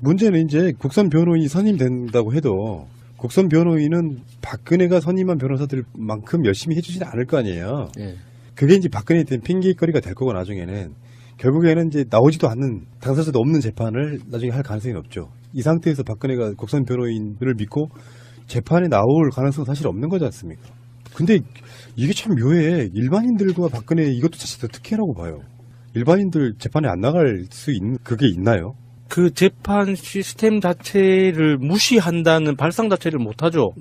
문제는 이제 국선 변호인이 선임된다고 해도 국선 변호인은 박근혜가 선임한 변호사들만큼 열심히 해주진 않을 거 아니에요. 예. 그게 이제 박근혜에 대한 핑계거리가 될 거고 나중에는 결국에는 이제 나오지도 않는 당사자도 없는 재판을 나중에 할 가능성이 높죠. 이 상태에서 박근혜가 국선 변호인을 믿고 재판에 나올 가능성은 사실 없는 거지 않습니까? 근데 이게 참 묘해. 일반인들과 박근혜 이것도 사실 더 특혜라고 봐요. 일반인들 재판에 안 나갈 수 있는 그게 있나요? 그 재판 시스템 자체를 무시한다는 발상 자체를 못하죠.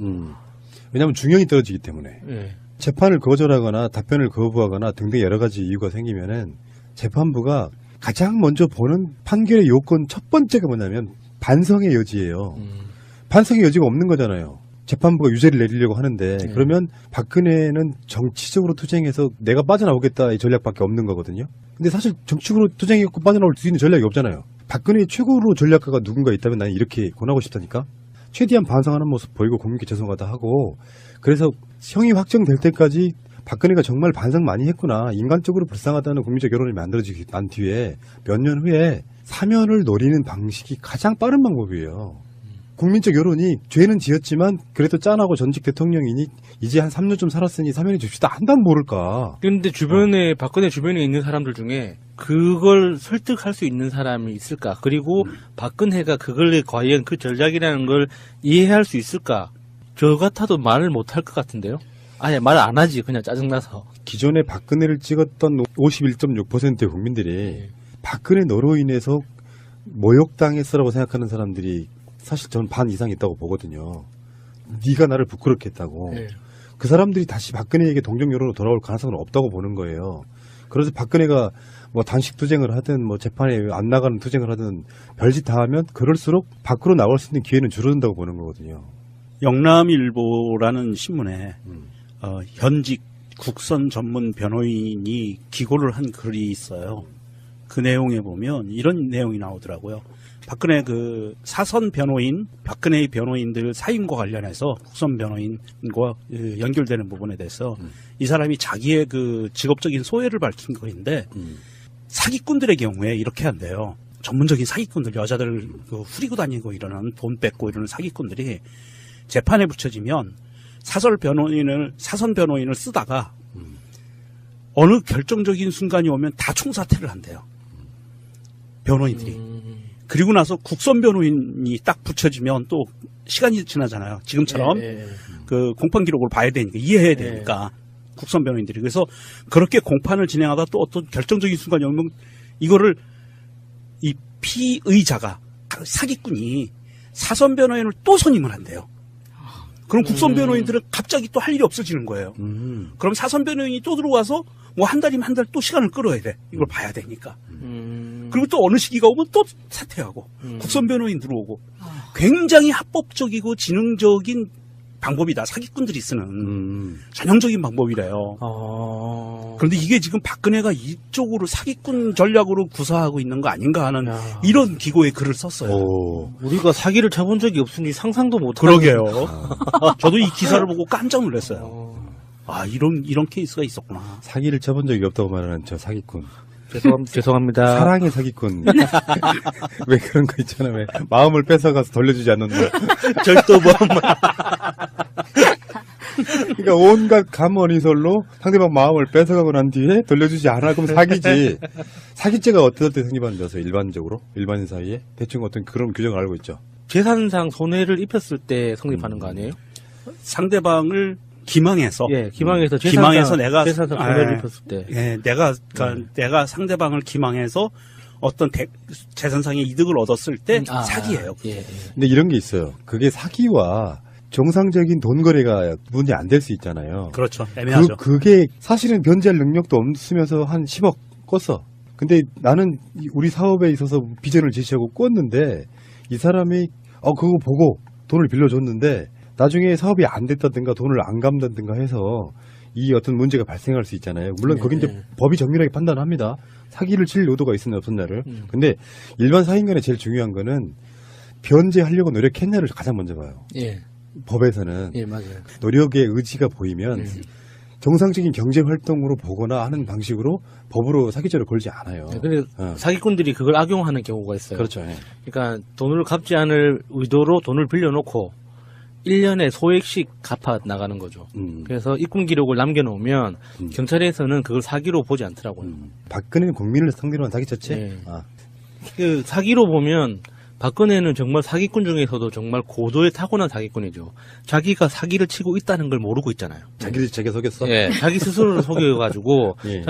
왜냐하면 중형이 떨어지기 때문에. 예. 재판을 거절하거나 답변을 거부하거나 등등 여러 가지 이유가 생기면은 재판부가 가장 먼저 보는 판결의 요건 첫 번째가 뭐냐면 반성의 여지예요. 반성의 여지가 없는 거잖아요. 재판부가 유죄를 내리려고 하는데 그러면 박근혜는 정치적으로 투쟁해서 내가 빠져나오겠다 이 전략밖에 없는 거거든요. 근데 사실 정치적으로 투쟁해서 빠져나올 수 있는 전략이 없잖아요. 박근혜의 최고로 전략가가 누군가 있다면 나는 이렇게 권하고 싶다니까. 최대한 반성하는 모습 보이고 국민께 죄송하다 하고 그래서 형이 확정될 때까지 박근혜가 정말 반성 많이 했구나. 인간적으로 불쌍하다는 국민적 여론이 만들어지기 난 뒤에 몇 년 후에 사면을 노리는 방식이 가장 빠른 방법이에요. 국민적 여론이 죄는 지었지만 그래도 짠하고 전직 대통령이니 이제 한 3년 좀 살았으니 사면해 줍시다 한다면 모를까. 그런데 주변에 박근혜 주변에 있는 사람들 중에 그걸 설득할 수 있는 사람이 있을까? 그리고 박근혜가 그걸 과연 그 전략이라는 걸 이해할 수 있을까? 저 같아도 말을 못할 것 같은데요. 아니 말을 안 하지 그냥 짜증나서. 기존에 박근혜를 찍었던 51.6%의 국민들이 박근혜 너로 인해서 모욕당했어라고 생각하는 사람들이 사실 저는 반 이상 있다고 보거든요. 네가 나를 부끄럽게 했다고. 네. 그 사람들이 다시 박근혜에게 동정 여론으로 돌아올 가능성은 없다고 보는 거예요. 그래서 박근혜가 뭐 단식 투쟁을 하든 뭐 재판에 안 나가는 투쟁을 하든 별짓 다 하면 그럴수록 밖으로 나올 수 있는 기회는 줄어든다고 보는 거거든요. 영남일보라는 신문에 현직 국선 전문 변호인이 기고를 한 글이 있어요. 그 내용에 보면 이런 내용이 나오더라고요. 박근혜 그 사선 변호인, 박근혜의 변호인들 사임과 관련해서 국선 변호인과 연결되는 부분에 대해서 이 사람이 자기의 그 직업적인 소회를 밝힌 거인데 사기꾼들의 경우에 이렇게 한대요. 전문적인 사기꾼들, 여자들 그 후리고 다니고 이러는 돈 뺏고 이러는 사기꾼들이 재판에 붙여지면 사선 변호인을 쓰다가 어느 결정적인 순간이 오면 다 총사퇴를 한대요. 변호인들이. 그리고 나서 국선 변호인이 딱 붙여지면 또 시간이 지나잖아요. 지금처럼 그 공판 기록을 봐야 되니까 이해해야 되니까 국선 변호인들이. 그래서 그렇게 공판을 진행하다 또 어떤 결정적인 순간이 오면 이거를 이 피의자가 사기꾼이 사선 변호인을 또 선임을 한대요. 그럼 국선 변호인들은 갑자기 또 할 일이 없어지는 거예요. 그럼 사선 변호인이 또 들어와서 뭐 한 달이면 한 달 또 시간을 끌어야 돼. 이걸 봐야 되니까. 그리고 또 어느 시기가 오면 또 사퇴하고 국선 변호인 들어오고 굉장히 합법적이고 지능적인 방법이다. 사기꾼들이 쓰는 전형적인 방법이래요. 그런데 이게 지금 박근혜가 이쪽으로 사기꾼 전략으로 구사하고 있는 거 아닌가 하는 이런 기고의 글을 썼어요. 우리가 사기를 쳐본 적이 없으니 상상도 못하는. 그러게요. 저도 이 기사를 보고 깜짝 놀랐어요. 아 이런 케이스가 있었구나. 사기를 쳐본 적이 없다고 말하는 저 사기꾼. 죄송합니다. 사랑의 사기꾼. 왜 그런 거 있잖아. 왜 마음을 뺏어가서 돌려주지 않는 거. 절도범. 그러니까 온갖 감언이설로 상대방 마음을 뺏어가고 난 뒤에 돌려주지 않아. 그럼 사기지. 사기죄가 어떨 때 생기는 거죠? 일반적으로? 일반인 사이에? 대충 어떤 그런 규정을 알고 있죠. 재산상 손해를 입혔을 때 성립하는 거 아니에요? 상대방을 기망해서. 예, 기망해서 내가 재산상 손해를 입혔을 때. 예, 내가 상대방을 기망해서 어떤 재산상의 이득을 얻었을 때 사기예요. 예. 근데 이런 게 있어요. 그게 사기와 정상적인 돈 거래가 구분이 안 될 수 있잖아요. 그렇죠. 애매하죠. 그게 사실은 변제할 능력도 없으면서 한 10억 꿨어. 근데 나는 우리 사업에 있어서 비전을 제시하고 꿨는데 이 사람이 그거 보고 돈을 빌려줬는데 나중에 사업이 안 됐다든가 돈을 안 갚는다든가 해서 이 어떤 문제가 발생할 수 있잖아요. 물론 거기 이제 법이 정밀하게 판단합니다. 사기를 칠 의도가 있었냐 없었냐를. 근데 일반 사인 간에 제일 중요한 거는 변제하려고 노력했냐를 가장 먼저 봐요. 예. 법에서는. 예, 맞아요. 노력의 의지가 보이면 정상적인 경제 활동으로 보거나 하는 방식으로 법으로 사기죄를 걸지 않아요. 근데 사기꾼들이 그걸 악용하는 경우가 있어요. 그렇죠. 예. 그러니까 돈을 갚지 않을 의도로 돈을 빌려놓고 1년에 소액씩 갚아 나가는 거죠. 그래서 입금 기록을 남겨놓으면 경찰에서는 그걸 사기로 보지 않더라고요. 박근혜는 국민을 상대로 한 사기쳤지? 네. 아, 그 사기로 보면 박근혜는 정말 사기꾼 중에서도 정말 고도의 타고난 사기꾼이죠. 자기가 사기를 치고 있다는 걸 모르고 있잖아요. 자기를 제게 속였어? 예, 자기 스스로를 속여가지고 예.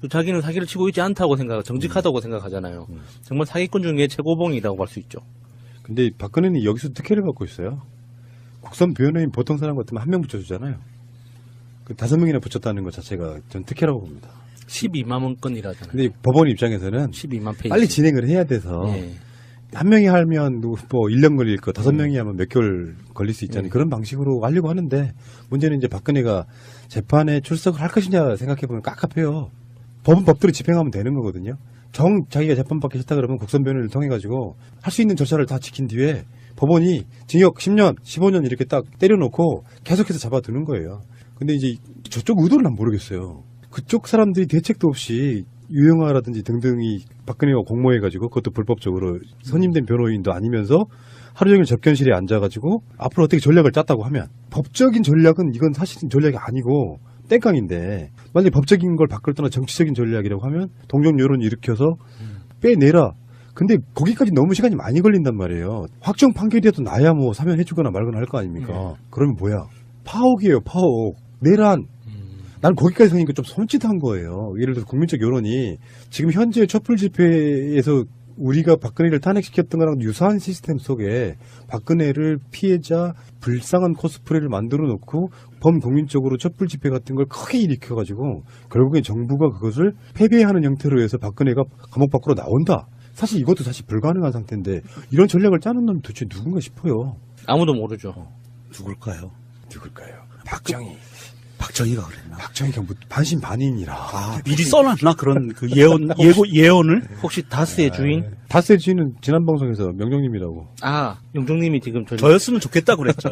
자기는 사기를 치고 있지 않다고 정직하다고 생각하잖아요. 정말 사기꾼 중에 최고봉이라고 볼 수 있죠. 근데 박근혜는 여기서 특혜를 받고 있어요. 국선 변호인 보통 사람 같으면 한 명 붙여주잖아요. 그 5명이나 붙였다는 것 자체가 전 특혜라고 봅니다. 12만 원 건이라잖아요. 근데 법원 입장에서는 12만 페이지. 빨리 진행을 해야 돼서 예. 한 명이 하면 뭐 1년 걸릴 거, 5명이 하면 몇 개월 걸릴 수 있잖아요. 그런 방식으로 하려고 하는데 문제는 이제 박근혜가 재판에 출석을 할 것이냐 생각해보면 깝깝해요. 법은 법대로 집행하면 되는 거거든요. 자기가 재판받기 싫다 그러면 국선 변호인을 통해가지고 할 수 있는 절차를 다 지킨 뒤에 법원이 징역 10년, 15년 이렇게 딱 때려놓고 계속해서 잡아두는 거예요. 근데 이제 저쪽 의도를 난 모르겠어요. 그쪽 사람들이 대책도 없이 유영아라든지 등등이 박근혜와 공모해가지고 그것도 불법적으로 선임된 변호인도 아니면서 하루 종일 접견실에 앉아가지고 앞으로 어떻게 전략을 짰다고 하면 법적인 전략은 이건 사실은 전략이 아니고 땡깡인데 만약에 법적인 걸 밖을 떠나 정치적인 전략이라고 하면 동정 여론을 일으켜서 빼내라. 근데 거기까지 너무 시간이 많이 걸린단 말이에요. 확정 판결이라도 나야 뭐 사면해주거나 말거나 할 거 아닙니까? 그러면 뭐야? 파옥이에요, 파옥. 내란. 난 거기까지 생기니까 좀 손짓한 거예요. 예를 들어서 국민적 여론이 지금 현재 촛불 집회에서 우리가 박근혜를 탄핵시켰던 거랑 유사한 시스템 속에 박근혜를 피해자 불쌍한 코스프레를 만들어 놓고 범국민적으로 촛불 집회 같은 걸 크게 일으켜가지고 결국엔 정부가 그것을 패배하는 형태로 해서 박근혜가 감옥 밖으로 나온다. 사실 이것도 사실 불가능한 상태인데 이런 전략을 짜는 놈이 도대체 누군가 싶어요. 아무도 모르죠. 누굴까요? 박정희가 그랬나? 박정희가 뭐 반신반인이라. 미리 써놨나 그런 그 예언을? 혹시 다스의 주인? 다스의 주인은 지난 방송에서 명령님이라고. 영종님이 지금 저였으면 좋겠다 그랬죠.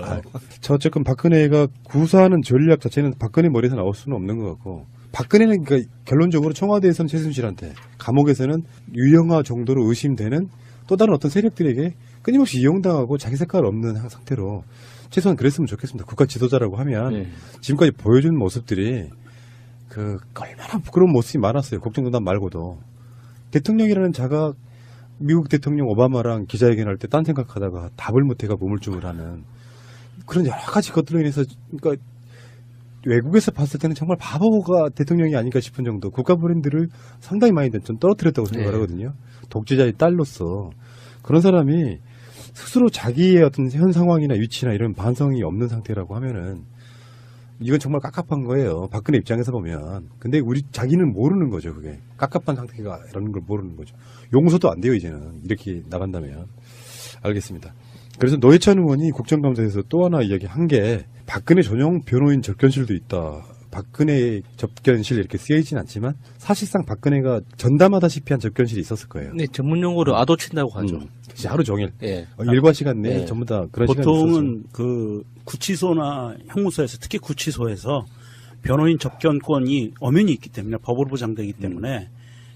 저 어쨌건 박근혜가 구사하는 전략 자체는 박근혜 머리에서 나올 수는 없는 것 같고 박근혜는 그러니까 결론적으로 청와대에서는 최순실한테 감옥에서는 유영아 정도로 의심되는 또 다른 어떤 세력들에게 끊임없이 이용당하고 자기 색깔 없는 상태로 최소한 그랬으면 좋겠습니다. 국가 지도자라고 하면 지금까지 보여준 모습들이 얼마나 부끄러운 모습이 많았어요. 국정농단 말고도. 대통령이라는 자가 미국 대통령 오바마랑 기자회견할 때 딴 생각하다가 답을 못해가 우물쭈물하는 그런 여러 가지 것들로 인해서 그러니까 외국에서 봤을 때는 정말 바보가 대통령이 아닌가 싶은 정도 국가 브랜드를 상당히 많이 좀 떨어뜨렸다고 생각을 하거든요. 독재자의 딸로서 그런 사람이 스스로 자기의 어떤 현 상황이나 위치나 이런 반성이 없는 상태라고 하면은 이건 정말 깝깝한 거예요. 박근혜 입장에서 보면. 근데 자기는 모르는 거죠, 그게. 깝깝한 상태가 이런 걸 모르는 거죠. 용서도 안 돼요, 이제는. 이렇게 나간다면. 알겠습니다. 그래서 노회찬 의원이 국정감사에서 또 하나 이야기한 게 박근혜 전용 변호인 접견실도 있다. 박근혜 접견실 이렇게 쓰여있진 않지만 사실상 박근혜가 전담하다시피 한 접견실이 있었을 거예요. 네, 전문용어로 아도친다고 하죠. 하루 종일. 예. 일과 시간 내에 전부 다 그런 시간이 있었어요. 보통은 그 구치소나 형무소에서 특히 구치소에서 변호인 접견권이 엄연히 있기 때문에 법으로 보장되기 때문에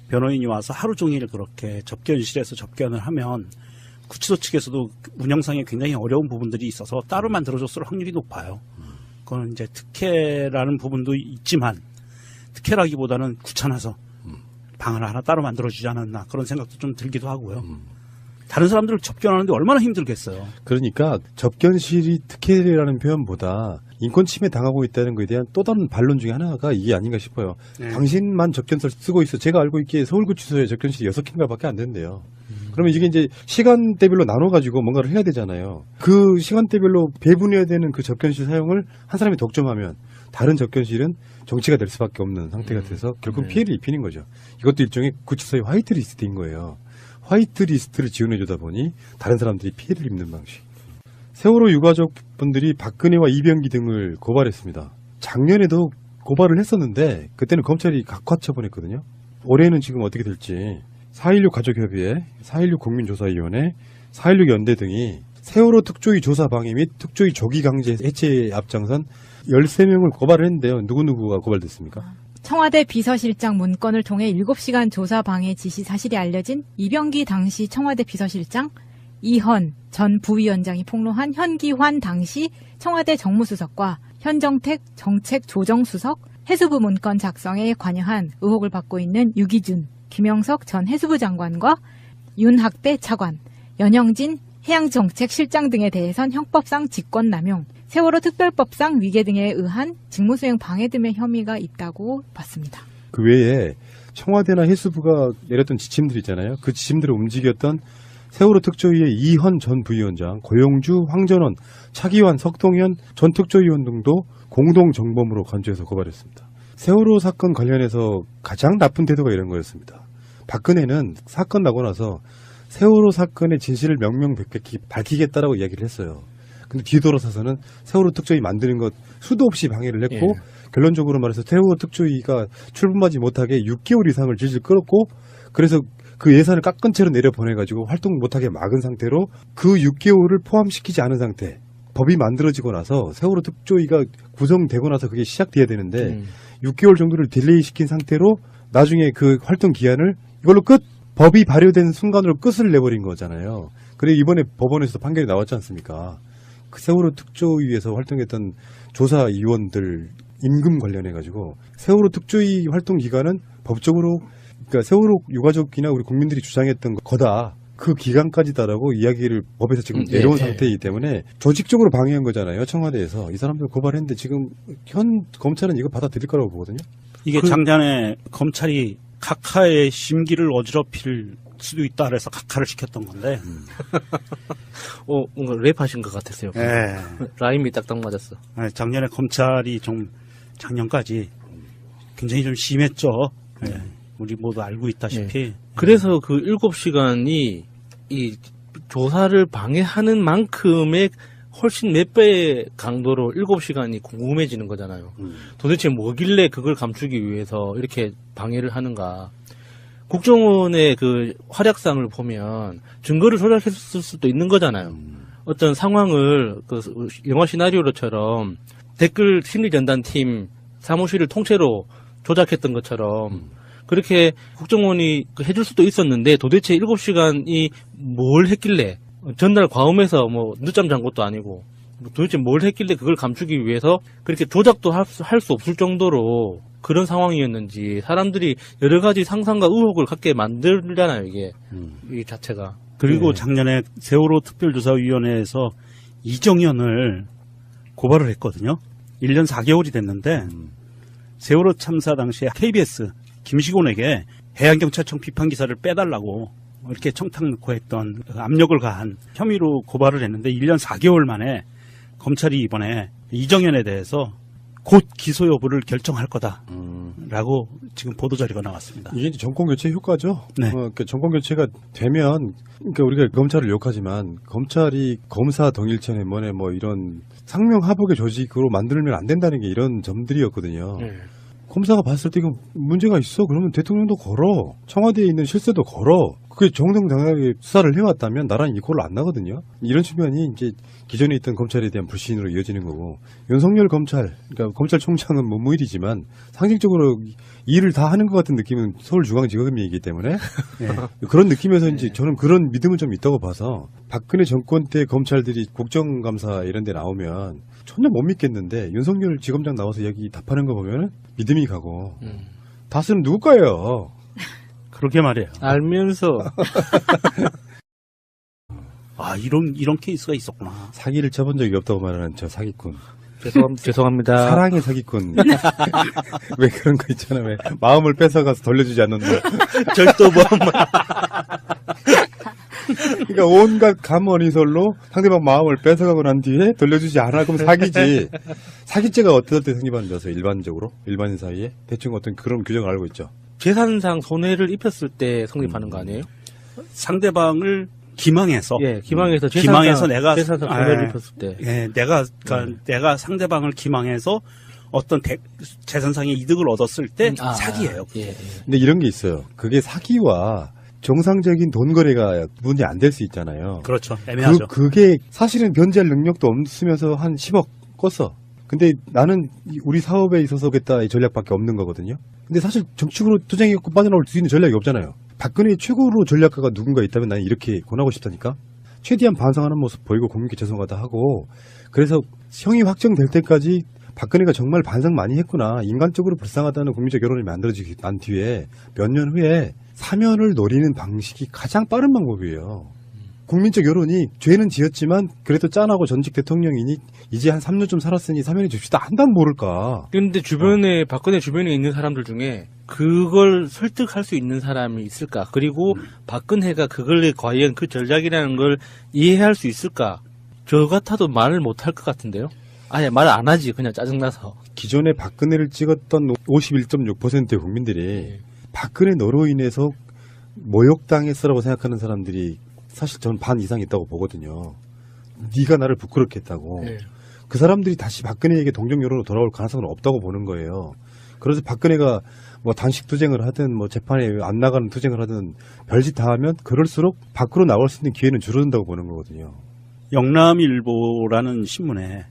변호인이 와서 하루 종일 그렇게 접견실에서 접견을 하면 구치소 측에서도 운영상에 굉장히 어려운 부분들이 있어서 따로 만들어줬을 확률이 높아요. 그건 이제 특혜라는 부분도 있지만 특혜라기보다는 귀찮아서 방을 하나 따로 만들어주지 않았나 그런 생각도 좀 들기도 하고요. 다른 사람들을 접견하는데 얼마나 힘들겠어요. 그러니까 접견실이 특혜라는 표현보다 인권 침해 당하고 있다는 것에 대한 또 다른 반론 중에 하나가 이게 아닌가 싶어요. 당신만 접견서 쓰고 있어. 제가 알고 있기에 서울구치소에 접견실이 6개인가밖에 안 된대요. 그러면 이게 이제 시간대별로 나눠가지고 뭔가를 해야 되잖아요. 그 시간대별로 배분해야 되는 그 접견실 사용을 한 사람이 독점하면 다른 접견실은 정치가 될 수밖에 없는 상태가 돼서 결국 피해를 입히는 거죠. 이것도 일종의 구치소의 화이트리스트인 거예요. 화이트리스트를 지원해주다 보니 다른 사람들이 피해를 입는 방식. 세월호 유가족 분들이 박근혜와 이병기 등을 고발했습니다. 작년에도 고발을 했었는데 그때는 검찰이 각하 처분했거든요. 올해는 지금 어떻게 될지 4.16 가족협의회, 4.16 국민조사위원회, 4.16 연대 등이 세월호 특조위 조사 방해 및 특조위 조기 강제 해체에 앞장선 13명을 고발을 했는데요. 누구누구가 고발됐습니까? 청와대 비서실장 문건을 통해 7시간 조사 방해 지시 사실이 알려진 이병기 당시 청와대 비서실장, 이헌 전 부위원장이 폭로한 현기환 당시 청와대 정무수석과 현정택 정책조정수석, 해수부 문건 작성에 관여한 의혹을 받고 있는 유기준, 김영석 전 해수부 장관과 윤학대 차관, 연영진 해양정책실장 등에 대해선 형법상 직권남용, 세월호 특별법상 위계 등에 의한 직무수행 방해 등의 혐의가 있다고 봤습니다. 그 외에 청와대나 해수부가 내렸던 지침들 있잖아요. 그 지침들을 움직였던 세월호 특조위의 이헌 전 부위원장, 고용주, 황전원, 차기환, 석동현 전 특조위원 등도 공동정범으로 간주해서 고발했습니다. 세월호 사건 관련해서 가장 나쁜 태도가 이런 거였습니다. 박근혜는 사건 나고 나서 세월호 사건의 진실을 명명백백히 밝히겠다라고 이야기를 했어요. 근데 뒤돌아서서는 세월호 특조위 만드는 것 수도 없이 방해를 했고 결론적으로 말해서 세월호 특조위가 출범하지 못하게 6개월 이상을 질질 끌었고 그래서 그 예산을 깎은 채로 내려보내가지고 활동 못하게 막은 상태로 그 6개월을 포함시키지 않은 상태. 법이 만들어지고 나서 세월호 특조위가 구성되고 나서 그게 시작돼야 되는데 6개월 정도를 딜레이 시킨 상태로 나중에 그 활동 기한을 이걸로 끝! 법이 발효된 순간으로 끝을 내버린 거잖아요. 그리고 이번에 법원에서 판결이 나왔지 않습니까? 그 세월호 특조위에서 활동했던 조사위원들 임금 관련해가지고 세월호 특조위 활동 기간은 법적으로 그러니까 세월호 유가족이나 우리 국민들이 주장했던 거다. 그 기간까지다라고 이야기를 법에서 지금 내려온 상태이기 때문에 조직적으로 방해한 거잖아요. 청와대에서. 이 사람들 고발했는데 지금 현 검찰은 이거 받아들일 거라고 보거든요. 이게 작년에 검찰이 각하의 심기를 어지럽힐 수도 있다 그래서 각하를 시켰던 건데. 뭔가 랩하신 것 같았어요. 네. 라임이 딱딱 맞았어. 작년에 검찰이 좀 작년까지 굉장히 좀 심했죠. 네. 우리 모두 알고 있다시피. 그래서 그 7시간이 이 조사를 방해하는 만큼의 훨씬 몇 배의 강도로 7시간이 궁금해지는 거잖아요. 도대체 뭐길래 그걸 감추기 위해서 이렇게 방해를 하는가. 국정원의 그 활약상을 보면 증거를 조작했을 수도 있는 거잖아요. 어떤 상황을 그 영화 시나리오처럼 댓글 심리전단팀 사무실을 통째로 조작했던 것처럼 그렇게 국정원이 해줄 수도 있었는데 도대체 7시간이 뭘 했길래 전날 과음해서 뭐 늦잠 잔 것도 아니고 도대체 뭘 했길래 그걸 감추기 위해서 그렇게 조작도 할 수 없을 정도로 그런 상황이었는지 사람들이 여러 가지 상상과 의혹을 갖게 만들잖아요, 이게. 이 자체가. 그리고 작년에 세월호 특별조사위원회에서 이정현을 고발을 했거든요. 1년 4개월이 됐는데 세월호 참사 당시에 KBS 김시곤에게 해양경찰청 비판기사를 빼달라고 이렇게 청탁 넣고 했던 압력을 가한 혐의로 고발을 했는데 1년 4개월 만에 검찰이 이번에 이정현에 대해서 곧 기소 여부를 결정할 거다라고 지금 보도자료가 나왔습니다. 이게 이제 정권교체 효과죠. 네. 그러니까 정권교체가 되면 그러니까 우리가 검찰을 욕하지만 검찰이 검사 동일체네 뭐네 뭐 이런 상명하복의 조직으로 만들면 안 된다는 게 이런 점들이었거든요. 검사가 봤을 때 이거 문제가 있어 그러면 대통령도 걸어 청와대에 있는 실세도 걸어 그게 정정당당하게 수사를 해왔다면 나라는 이 꼴로 안 나거든요. 이런 측면이 이제 기존에 있던 검찰에 대한 불신으로 이어지는 거고 윤석열 검찰 그러니까 검찰총장은 뭐 무일이지만 상식적으로 일을 다 하는 것 같은 느낌은 서울중앙지검이기 때문에 그런 느낌에서 이제 저는 그런 믿음은 좀 있다고 봐서 박근혜 정권 때 검찰들이 국정감사 이런 데 나오면 전혀 못 믿겠는데 윤석열 지검장 나와서 여기 답하는 거 보면 믿음이 가고 다스는 누굴까요? 그렇게 말이에요. 알면서. 아, 이런 케이스가 있었구나. 사기를 쳐본 적이 없다고 말하는 저 사기꾼. 죄송합니다. 사랑의 사기꾼. 왜 그런 거 있잖아. 왜 마음을 뺏어가서 돌려주지 않는다. 절도범. 그러니까 온갖 감언이설로 상대방 마음을 뺏어가고 난 뒤에 돌려주지 않아 그럼 사기지. 사기죄가 어떨 때 생기는데서 일반적으로 일반인 사이에 대충 어떤 그런 규정을 알고 있죠. 재산상 손해를 입혔을 때 성립하는 거 아니에요? 상대방을 기망해서. 기망해서 기망해서 내가 재산상 손해를 입혔을 때. 예, 내가 상대방을 기망해서 어떤 재산상의 이득을 얻었을 때 사기예요. 근데 이런 게 있어요. 그게 사기와 정상적인 돈 거래가 문제 안 될 수 있잖아요. 그렇죠. 애매하죠. 그게 사실은 변제할 능력도 없으면서 한 10억 껐어. 근데 나는 우리 사업에 있어서 겠다 이 전략밖에 없는 거거든요. 근데 사실 정치적으로 투쟁했고 빠져나올 수 있는 전략이 없잖아요. 박근혜의 최고로 전략가가 누군가 있다면 나는 이렇게 권하고 싶다니까. 최대한 반성하는 모습 보이고 국민께 죄송하다 하고, 그래서 형이 확정될 때까지 박근혜가 정말 반성 많이 했구나, 인간적으로 불쌍하다는 국민적 여론이 만들어지기 난 뒤에 몇 년 후에 사면을 노리는 방식이 가장 빠른 방법이에요. 국민적 여론이 죄는 지었지만 그래도 짠하고 전직 대통령이니 이제 한 3년쯤 살았으니 사면해 줍시다 한다면 모를까. 그런데 주변에 박근혜 주변에 있는 사람들 중에 그걸 설득할 수 있는 사람이 있을까? 그리고 박근혜가 그걸 과연 그 전략이라는 걸 이해할 수 있을까? 저 같아도 말을 못할 것 같은데요. 아예 말 안 하지, 그냥 짜증나서. 기존에 박근혜를 찍었던 51.6%의 국민들이 박근혜 너로 인해서 모욕당했어라고 생각하는 사람들이 사실 저는 반 이상 있다고 보거든요. 네가 나를 부끄럽게 했다고. 네. 그 사람들이 다시 박근혜에게 동정 여론으로 돌아올 가능성은 없다고 보는 거예요. 그래서 박근혜가 뭐 단식 투쟁을 하든 뭐 재판에 안 나가는 투쟁을 하든 별짓 다 하면 그럴수록 밖으로 나올 수 있는 기회는 줄어든다고 보는 거거든요. 영남일보라는 신문에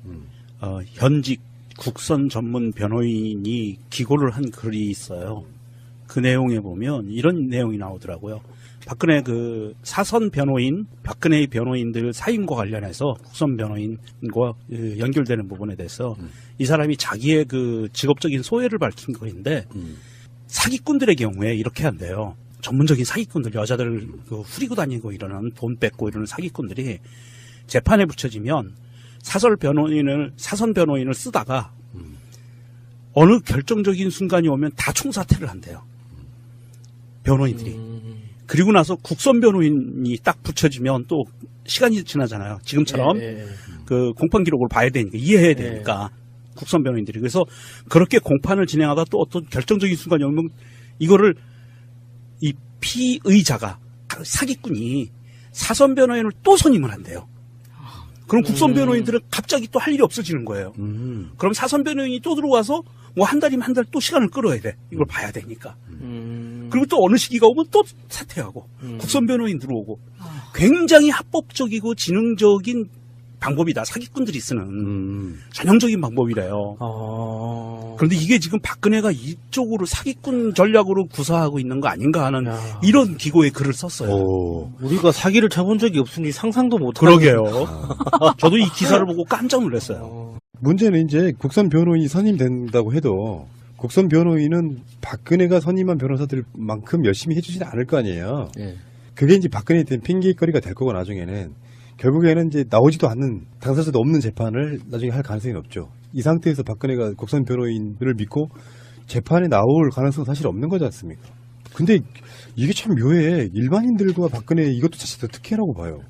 현직 국선 전문 변호인이 기고를 한 글이 있어요. 그 내용에 보면 이런 내용이 나오더라고요. 박근혜 그 사선 변호인, 박근혜의 변호인들 사임과 관련해서 국선 변호인과 연결되는 부분에 대해서 이 사람이 자기의 그 직업적인 소회를 밝힌 거인데 사기꾼들의 경우에 이렇게 한대요. 전문적인 사기꾼들, 여자들을 후리고 다니고 이러는, 돈 뺏고 이러는 사기꾼들이 재판에 붙여지면 사선 변호인을 쓰다가 어느 결정적인 순간이 오면 다 총사퇴를 한대요. 변호인들이. 그리고 나서 국선 변호인이 딱 붙여지면 또 시간이 지나잖아요. 지금처럼 그 공판 기록을 봐야 되니까, 이해해야 되니까 국선 변호인들이. 그래서 그렇게 공판을 진행하다 또 어떤 결정적인 순간이 오면 이거를 이 피의자가, 사기꾼이 사선 변호인을 또 선임을 한대요. 그럼 국선 변호인들은 갑자기 또 할 일이 없어지는 거예요. 그럼 사선 변호인이 또 들어와서 뭐 한 달이면 한 달 또 시간을 끌어야 돼. 이걸 봐야 되니까. 그리고 또 어느 시기가 오면 또 사퇴하고 국선 변호인 들어오고. 굉장히 합법적이고 지능적인 방법이다. 사기꾼들이 쓰는 전형적인 방법이래요. 그런데 이게 지금 박근혜가 이쪽으로 사기꾼 전략으로 구사하고 있는 거 아닌가 하는 이런 기고의 글을 썼어요. 우리가 사기를 쳐본 적이 없으니 상상도 못하고. 그러게요. 저도 이 기사를 보고 깜짝 놀랐어요. 문제는 이제 국선 변호인이 선임된다고 해도 국선 변호인은 박근혜가 선임한 변호사들만큼 열심히 해주지는 않을 거 아니에요. 예. 그게 이제 박근혜한테는 핑계거리가 될 거고 나중에는 결국에는 이제 나오지도 않는, 당사자도 없는 재판을 나중에 할 가능성이 높죠. 이 상태에서 박근혜가 국선 변호인들을 믿고 재판에 나올 가능성은 사실 없는 거지 않습니까? 근데 이게 참 묘해. 일반인들과 박근혜 이것도 사실 특혜라고 봐요.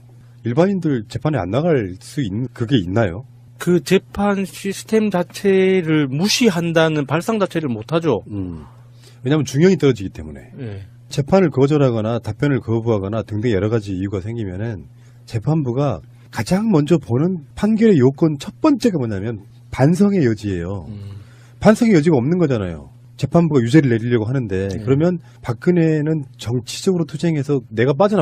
일반인들 재판에 안 나갈 수 있는 그게 있나요? 그 재판 시스템 자체를 무시한다는 발상 자체를 못하죠. 왜냐하면 중형이 떨어지기 때문에. 예. 재판을 거절하거나 답변을 거부하거나 등등 여러 가지 이유가 생기면은 재판부가 가장 먼저 보는 판결의 요건 첫 번째가 뭐냐면 반성의 여지예요. 반성의 여지가 없는 거잖아요. 재판부가 유죄를 내리려고 하는데 그러면 박근혜는 정치적으로 투쟁해서 내가 빠져나오고